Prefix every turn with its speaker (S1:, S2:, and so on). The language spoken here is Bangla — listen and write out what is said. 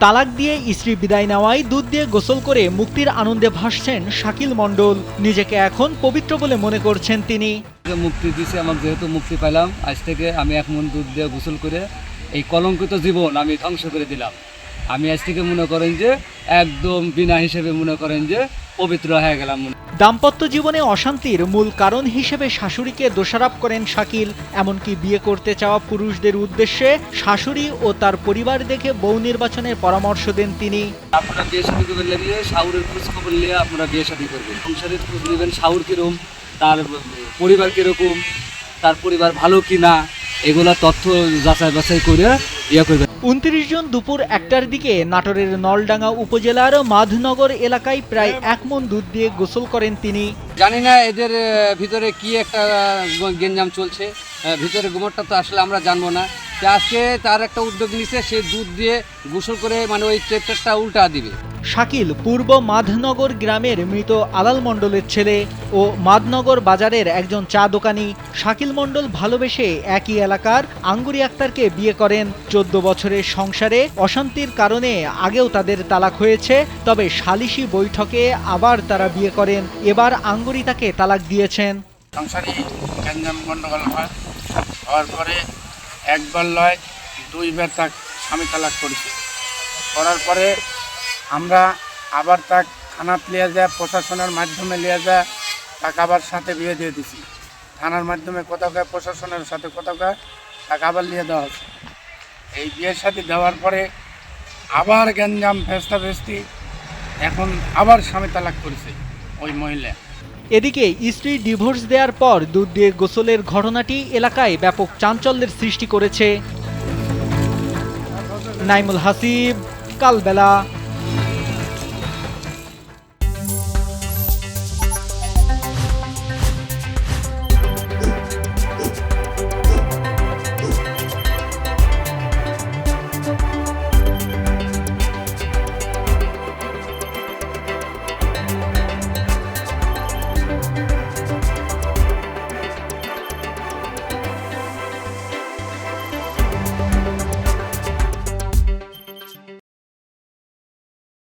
S1: তালাক দিয়ে স্ত্রী বিদায় নেওয়ায় দুধ দিয়ে গোসল করে মুক্তির আনন্দে ভাসছেন শাকিল মণ্ডল। নিজেকে এখন পবিত্র বলে মনে করছেন তিনি।
S2: মুক্তি দিছে, আমার যেহেতু মুক্তি পেলাম, আজ থেকে আমি 1 মণ দুধ দিয়ে গোসল করে এই কলঙ্কিত জীবন আমি ধ্বংস করে দিলাম। আমি আজ থেকে মনে করেন যে একদম বিনা হিসেবে মনে করেন যে পবিত্র হয়ে গেলাম।
S1: দাম্পত্য জীবনে অশান্তির মূল কারণ হিসেবে শাশুড়িকে দোষারোপ করেন শাকিল। এমনকি বিয়ে করতে চাওয়া পুরুষদের উদ্দেশ্যে শাশুড়ি ও তার পরিবার দেখে বউ নির্বাচনের পরামর্শ দেন তিনি।
S2: আপনারা বিয়ে শাদী করবেন লাগিয়ে শাহুরের খোঁজ খবর নিয়ে আপনারা বিয়ে শাদী করবেন। সংসারের খোঁজ নেবেন, শাহুর কিরকম, তার পরিবার কিরকম, তার পরিবার ভালো কিনা, এগুলা তথ্য যাচাই বাছাই করে ইয়ে করবেন।
S1: 29 জুন দুপুর 1টার দিকে নাটোরের নলডাঙ্গা উপজেলার মাধনগর এলাকায় প্রায় 1 মণ দুধ দিয়ে গোসল করেন তিনি।
S2: জানি না এদের ভিতরে কি একটা গেঞ্জাম চলছে, ভিতরে গোমরটা তো আসলে আমরা জানবো না। আজকে তার একটা উদ্যোগ নিছে, সে দুধ দিয়ে গোসল করে মানে ওই ট্রেক্টরটা উল্টা দিবে।
S1: শাকিল পূর্ব মাধনগর গ্রামের মৃত আলাল মণ্ডলের ছেলে ও মাধনগর বাজারের একজন চা দোকানি। শাকিল মণ্ডল ভালোবেসে একই এলাকার আঙ্গুরি আক্তারকে বিয়ে করেন। 14 বছরের সংসারে অশান্তির কারণে আগেও তাদের তালাক হয়েছে, তবে সালিশি বৈঠকে আবার তারা বিয়ে করেন। এবার আঙ্গুরি তাকে তালাক দিয়েছেন।
S3: সংসারে গ্যাঞ্জাম গণ্ডগোল হওয়ার পরে একবার লয় 2বার তাক স্বামী তালাক করেছে। করার পরে আমরা আবার তাক থানাত লিয়ে যায়, প্রশাসনের মাধ্যমে লিয়ে যায়, তাকে আবার সাথে বিয়ে দিয়ে দিছি। থানার মাধ্যমে কোথাও গায়ে, প্রশাসনের সাথে কোথাও গায়ে, তাকে আবার নিয়ে দেওয়া হচ্ছে। এই বিয়ের সাথে দেওয়ার পরে আবার গ্যাঞ্জাম ভেস্তি, এখন আবার স্বামী তালাক করেছে ওই মহিলা।
S1: এদিকে স্ত্রী ডিভোর্স দেওয়ার পর দুধ দিয়ে গোসলের ঘটনাটি এলাকায় ব্যাপক চাঞ্চল্যের সৃষ্টি করেছে। নাইমুল হাসিব, কালবেলা।